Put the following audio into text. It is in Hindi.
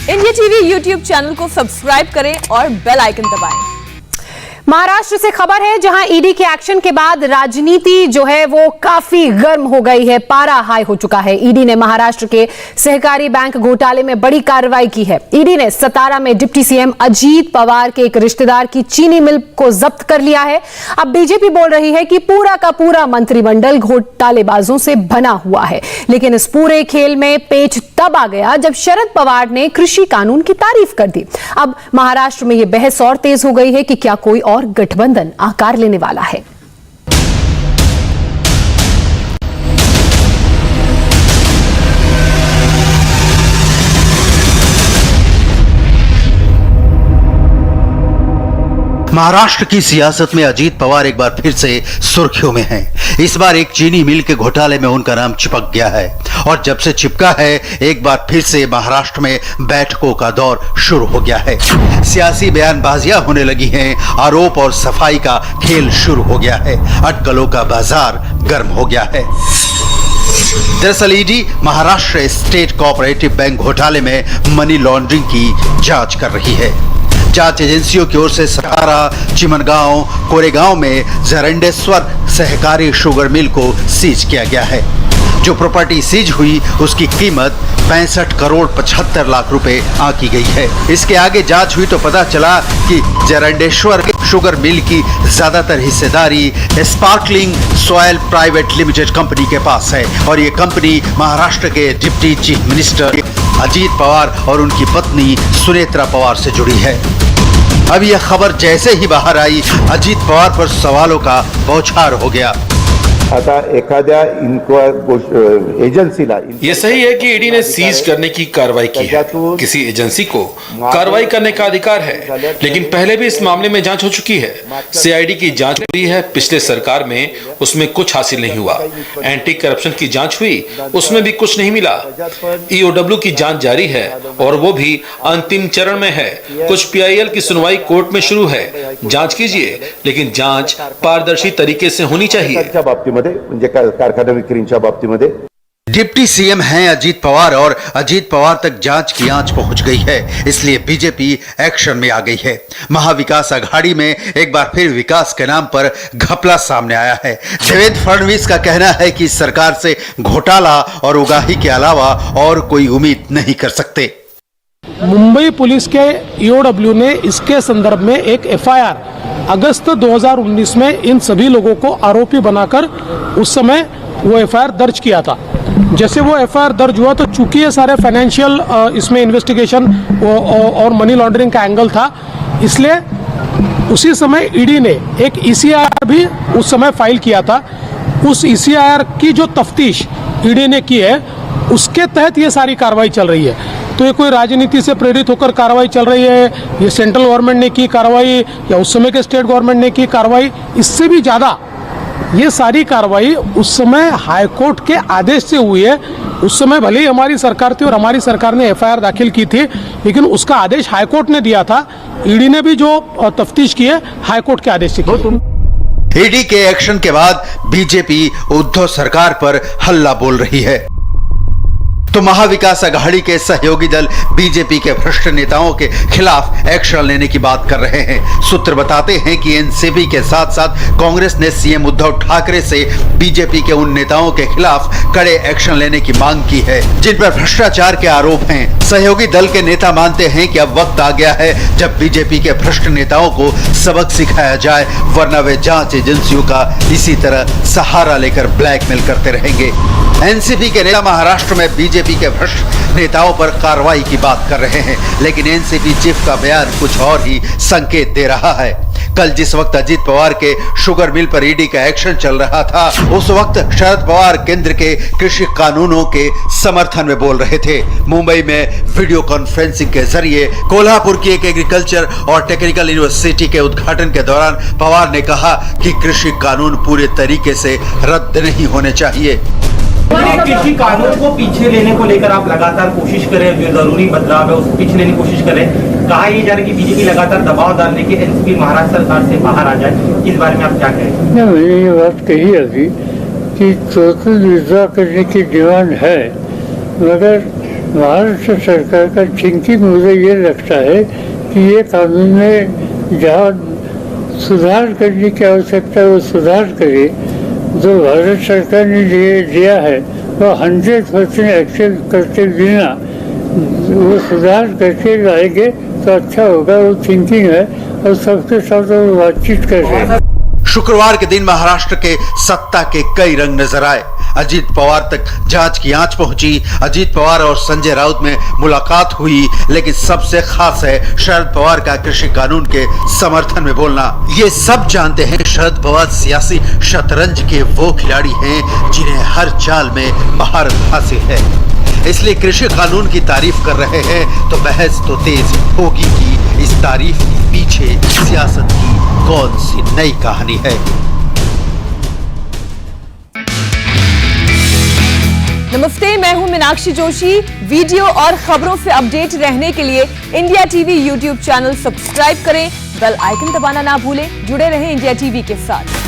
इंडिया टीवी यूट्यूब चैनल को सब्सक्राइब करें और बेल आइकन दबाएं। महाराष्ट्र से खबर है, जहां ईडी के एक्शन के बाद राजनीति जो है वो काफी गर्म हो गई है, पारा हाई हो चुका है। ईडी ने महाराष्ट्र के सहकारी बैंक घोटाले में बड़ी कार्रवाई की है। ईडी ने सतारा में डिप्टी सीएम अजीत पवार के एक रिश्तेदार की चीनी मिल को जब्त कर लिया है। अब बीजेपी बोल रही है कि पूरा का पूरा मंत्रिमंडल घोटालेबाजों से बना हुआ है, लेकिन इस पूरे खेल में पेच तब आ गया जब शरद पवार ने कृषि कानून की तारीफ कर दी। अब महाराष्ट्र में यह बहस और तेज हो गई है कि क्या कोई और गठबंधन आकार लेने वाला है। महाराष्ट्र की सियासत में अजीत पवार एक बार फिर से सुर्खियों में हैं। इस बार एक चीनी मिल के घोटाले में उनका नाम चिपक गया है और जब से चिपका है एक बार फिर से महाराष्ट्र में बैठकों का दौर शुरू हो गया है। सियासी बयानबाजियां होने लगी हैं, आरोप और सफाई का खेल शुरू हो गया है, अटकलों का बाजार गर्म हो गया है। दरअसल ED Maharashtra state cooperative bank घोटाले में मनी लॉन्ड्रिंग की जांच कर रही है। जांच एजेंसियों की ओर से सतारा, चिमनगांव, कोरेगांव में जरंडेश्वर सहकारी शुगर मिल को सीज किया गया है। जो प्रॉपर्टी सीज हुई उसकी कीमत 65 करोड़ 75 लाख रुपए आंकी गई है। इसके आगे जांच हुई तो पता चला कि जरंडेश्वर शुगर मिल की ज्यादातर हिस्सेदारी sparkling soil private limited company के पास है और ये कंपनी महाराष्ट्र के deputy chief minister Ajit Pawar और उनकी पत्नी सुनेत्रा पवार से जुड़ी है। अब यह खबर जैसे ही बाहर आई, अजीत पवार पर सवालों का बौछार हो गया। आता एखाद्या एजेंसीला ये सही है कि ईडी ने सीज करने की कार्रवाई की है। किसी एजेंसी को कार्रवाई करने का अधिकार है, लेकिन पहले भी इस मामले में जांच हो चुकी है। सीआईडी की जांच हुई है पिछले सरकार में, उसमें कुछ हासिल नहीं हुआ। एंटी करप्शन की जांच हुई, उसमें भी कुछ नहीं मिला। ईओडब्ल्यू की जांच जारी है और वो भी अंतिम चरण में है। कुछ पीआईएल की सुनवाई कोर्ट में शुरू है। जांच कीजिए, लेकिन जांच पारदर्शी तरीके से होनी चाहिए। कारखाना विक्रींच्या बाबतीमध्ये डिप्टी सीएम हैं अजीत पवार और अजीत पवार तक जांच की आंच पहुंच गई है, इसलिए बीजेपी एक्शन में आ गई है। महाविकास आघाड़ी में एक बार फिर विकास के नाम पर घपला सामने आया है। देवेंद्र फडणवीस का कहना है कि सरकार से घोटाला और उगाही के अलावा और कोई उम्मीद नहीं कर सकते। मुंबई पुलिस के ईओडब्ल्यू ने इसके संदर्भ में एक एफआईआर अगस्त 2019 में इन सभी लोगों को आरोपी बनाकर उस समय वो एफआईआर दर्ज किया था। जैसे वो एफआईआर दर्ज हुआ तो चूंकि ये सारे फाइनेंशियल इसमें इन्वेस्टिगेशन और मनी लॉन्ड्रिंग का एंगल था, इसलिए उसी समय ईडी ने एक ईसीआईआर भी उस समय फाइल किया था। उस ईसीआईआर की जो तफ्तीश ईडी ने की है उसके तहत ये सारी कार्रवाई चल रही है। तो ये कोई राजनीति से प्रेरित होकर कार्रवाई चल रही है, ये सेंट्रल गवर्नमेंट ने की कार्रवाई या उस समय के स्टेट गवर्नमेंट ने की कार्रवाई, इससे भी ज़्यादा ये सारी कार्रवाई उस समय हाईकोर्ट के आदेश से हुई है। उस समय भले ही हमारी सरकार थी और हमारी सरकार ने एफआईआर दाखिल की थी, लेकिन उसका आदेश हाईकोर्ट ने दिया था। ईडी ने भी जो तफ्तीश की है हाईकोर्ट के आदेश से की। ईडी के एक्शन के बाद बीजेपी उद्धव सरकार पर हल्ला बोल रही है, तो महाविकास आघाड़ी के सहयोगी दल बीजेपी के भ्रष्ट नेताओं के खिलाफ एक्शन लेने की बात कर रहे हैं। सूत्र बताते हैं कि एनसीपी के साथ साथ कांग्रेस ने सीएम उद्धव ठाकरे से बीजेपी के उन नेताओं के खिलाफ कड़े एक्शन लेने की मांग की है जिन पर भ्रष्टाचार के आरोप हैं। सहयोगी दल के नेता मानते हैं कि अब वक्त आ गया है जब बीजेपी के भ्रष्ट नेताओं को सबक सिखाया जाए, वरना वे जांच एजेंसियों का इसी तरह सहारा लेकर ब्लैकमेल करते रहेंगे। एनसीपी के नेता महाराष्ट्र में बीजेपी के भ्रष्ट नेताओं पर कार्रवाई की बात कर रहे हैं, लेकिन एनसीपी चीफ का बयान कुछ और ही संकेत दे रहा है। कल जिस वक्त अजीत पवार के शुगर मिल पर ईडी का एक्शन चल रहा था, उस वक्त शरद पवार केंद्र के कृषि कानूनों के समर्थन में बोल रहे थे। मुंबई में वीडियो कॉन्फ्रेंसिंग के जरिए कोल्हापुर की एक एग्रीकल्चर और टेक्निकल यूनिवर्सिटी के उद्घाटन के दौरान पवार ने कहा कि कृषि कानून पूरे तरीके से रद्द नहीं होने चाहिए। कृषि कानून को पीछे लेने को लेकर आप लगातार कोशिश करें, जो जरूरी बदलाव है उसको पीछे लेने की कोशिश करें। कहा यह जा रहा है कि बीजेपी लगातार दबाव डालने के एनसीपी महाराष्ट्र सरकार से बाहर आ जाए, इस बारे में आप क्या कहें? मैंने ये बात कही अभी कि टोटल विड्रॉ करने की डिमांड है, मगर महाराष्ट्र सरकार का थिंकिंग मुझे ये लगता है कि ये कानून में जहाँ सुधार करने की आवश्यकता है वो सुधार करे। जो भारत सरकार ने दिया है वो 100% एक्सेप्ट करते बिना वो सुधार करके लाएंगे तो अच्छा होगा। वो थिंकिंग है और सबके साथ वो बातचीत कर रहे हैं। शुक्रवार के दिन महाराष्ट्र के सत्ता के कई रंग नजर आए। अजीत पवार तक जांच की आंच पहुंची। अजीत पवार और संजय राउत में मुलाकात हुई, लेकिन सबसे खास है शरद पवार का कृषि कानून के समर्थन में बोलना। ये सब जानते हैं शरद पवार सियासी शतरंज के वो खिलाड़ी हैं जिन्हें हर चाल में महारत हासिल है, इसलिए कृषि कानून की तारीफ कर रहे हैं तो बहस तो तेज होगी कि इस तारीफ के पीछे सियासत की कौन सी नई कहानी है। नमस्ते, मैं हूं मीनाक्षी जोशी। वीडियो और खबरों से अपडेट रहने के लिए India TV YouTube channel subscribe करें, बेल आइकन दबाना ना भूलें। जुड़े रहें इंडिया टीवी के साथ।